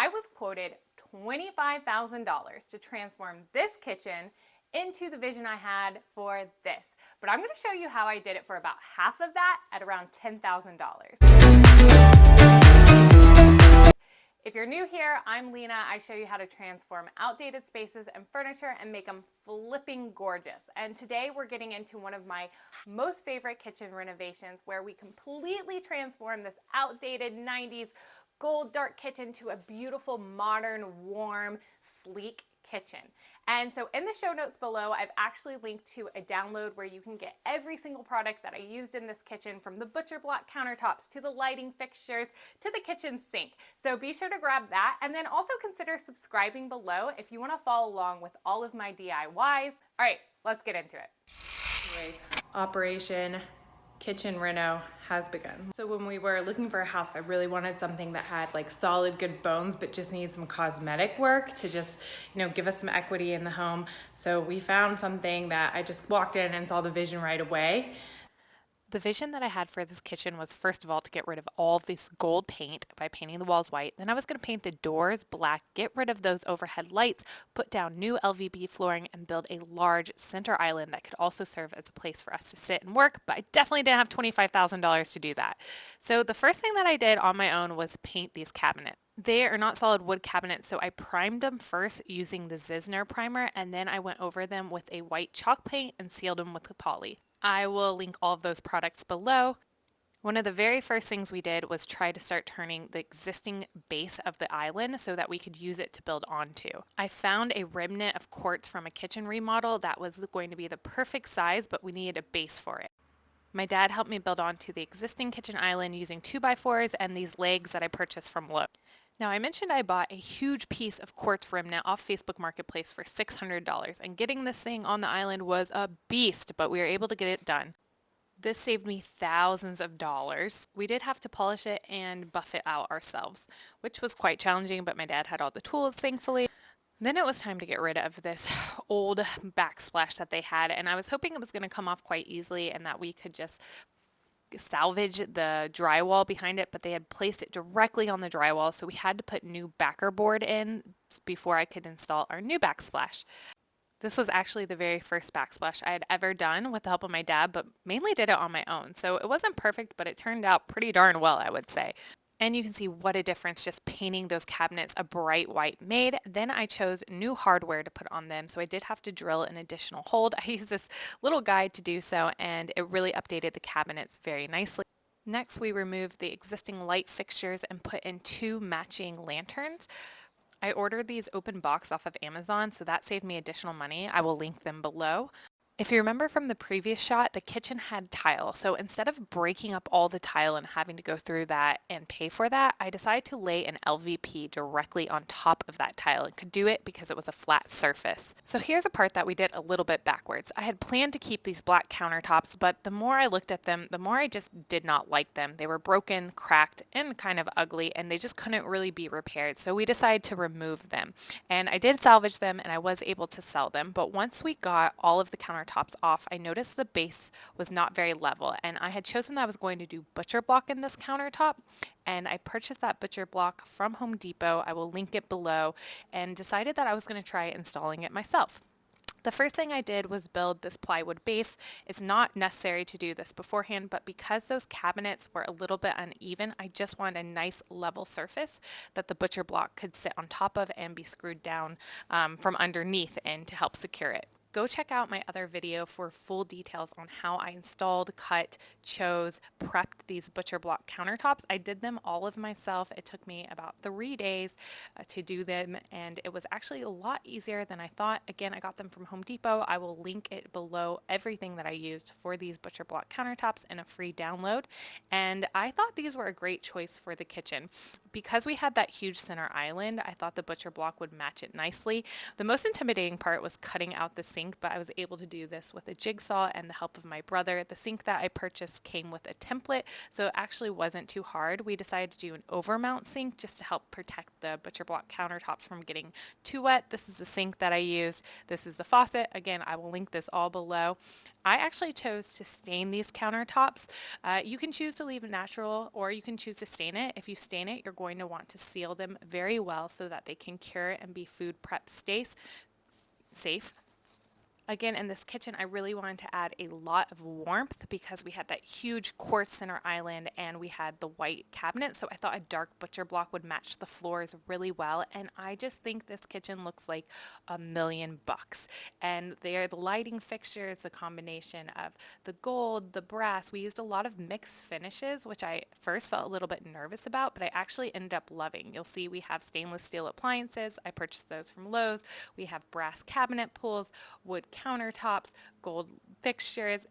I was quoted $25,000 to transform this kitchen into the vision I had for this. But I'm going to show you how I did it for about half of that at around $10,000. If you're new here, I'm Lena. I show you how to transform outdated spaces and furniture and make them flipping gorgeous. And today we're getting into one of my most favorite kitchen renovations where we completely transform this outdated 90s gold dark kitchen to a beautiful, modern, warm, sleek kitchen. And so in the show notes below, I've actually linked to a download where you can get every single product that I used in this kitchen, from the butcher block countertops to the lighting fixtures to the kitchen sink. So be sure to grab that, and then also consider subscribing below if you want to follow along with all of my DIYs. All right, let's get into it. Anyways, Operation Kitchen Reno has begun. So when we were looking for a house, I really wanted something that had like solid good bones, but just needs some cosmetic work to just, give us some equity in the home. So we found something that I just walked in and saw the vision right away. The vision that I had for this kitchen was, first of all, to get rid of all of this gold paint by painting the walls white. Then I was going to paint the doors black, get rid of those overhead lights, put down new LVP flooring, and build a large center island that could also serve as a place for us to sit and work. But I definitely didn't have $25,000 to do that. So the first thing that I did on my own was paint these cabinets. They are not solid wood cabinets, so I primed them first using the Zizner primer, and then I went over them with a white chalk paint and sealed them with the poly. I will link all of those products below. One of the very first things we did was try to start turning the existing base of the island so that we could use it to build onto. I found a remnant of quartz from a kitchen remodel that was going to be the perfect size, but we needed a base for it. My dad helped me build onto the existing kitchen island using 2x4s and these legs that I purchased from Lowe's. Now, I mentioned I bought a huge piece of quartz remnant off Facebook Marketplace for $600, and getting this thing on the island was a beast, but we were able to get it done. This saved me thousands of dollars. We did have to polish it and buff it out ourselves, which was quite challenging, but my dad had all the tools, thankfully. Then it was time to get rid of this old backsplash that they had, and I was hoping it was going to come off quite easily and that we could just salvage the drywall behind it, but they had placed it directly on the drywall, so we had to put new backer board in before I could install our new backsplash. This was actually the very first backsplash I had ever done with the help of my dad, but mainly did it on my own. So it wasn't perfect, but it turned out pretty darn well, I would say. And you can see what a difference just painting those cabinets a bright white made. Then I chose new hardware to put on them, so I did have to drill an additional hole. I used this little guide to do so, and it really updated the cabinets very nicely. Next, we removed the existing light fixtures and put in 2 matching lanterns. I ordered these open box off of Amazon, so that saved me additional money. I will link them below. If you remember from the previous shot, the kitchen had tile, so instead of breaking up all the tile and having to go through that and pay for that, I decided to lay an LVP directly on top of that tile, and could do it because it was a flat surface. So here's a part that we did a little bit backwards. I had planned to keep these black countertops, but the more I looked at them, the more I just did not like them. They were broken, cracked, and kind of ugly, and they just couldn't really be repaired, so we decided to remove them. And I did salvage them, and I was able to sell them, but once we got all of the countertops off, I noticed the base was not very level, and I had chosen that I was going to do butcher block in this countertop, and I purchased that butcher block from Home Depot. I will link it below, and decided that I was going to try installing it myself. The first thing I did was build this plywood base. It's not necessary to do this beforehand, but because those cabinets were a little bit uneven, I just wanted a nice level surface that the butcher block could sit on top of and be screwed down from underneath and to help secure it. Go check out my other video for full details on how I installed, cut, chose, prepped these butcher block countertops. I did them all of myself. It took me about 3 days to do them, and it was actually a lot easier than I thought. Again, I got them from Home Depot. I will link it below, everything that I used for these butcher block countertops in a free download. And I thought these were a great choice for the kitchen. Because we had that huge center island, I thought the butcher block would match it nicely. The most intimidating part was cutting out the sink, but I was able to do this with a jigsaw and the help of my brother. The sink that I purchased came with a template, so it actually wasn't too hard. We decided to do an overmount sink just to help protect the butcher block countertops from getting too wet. This is the sink that I used. This is the faucet. Again, I will link this all below. I actually chose to stain these countertops. You can choose to leave it natural or you can choose to stain it. If you stain it, you're going to want to seal them very well so that they can cure and be food prep safe. Again, in this kitchen, I really wanted to add a lot of warmth because we had that huge quartz center island and we had the white cabinet. So I thought a dark butcher block would match the floors really well. And I just think this kitchen looks like $1,000,000. And they're the lighting fixtures, the combination of the gold, the brass. We used a lot of mixed finishes, which I first felt a little bit nervous about, but I actually ended up loving. You'll see we have stainless steel appliances. I purchased those from Lowe's. We have brass cabinet pulls, wood countertops, gold fixtures,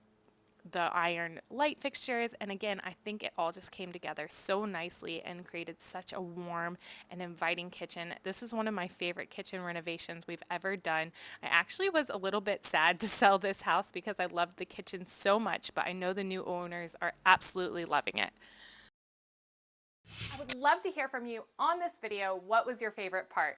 the iron light fixtures, and again, I think it all just came together so nicely and created such a warm and inviting kitchen. This is one of my favorite kitchen renovations we've ever done. I actually was a little bit sad to sell this house because I loved the kitchen so much, but I know the new owners are absolutely loving it. I would love to hear from you on this video. What was your favorite part?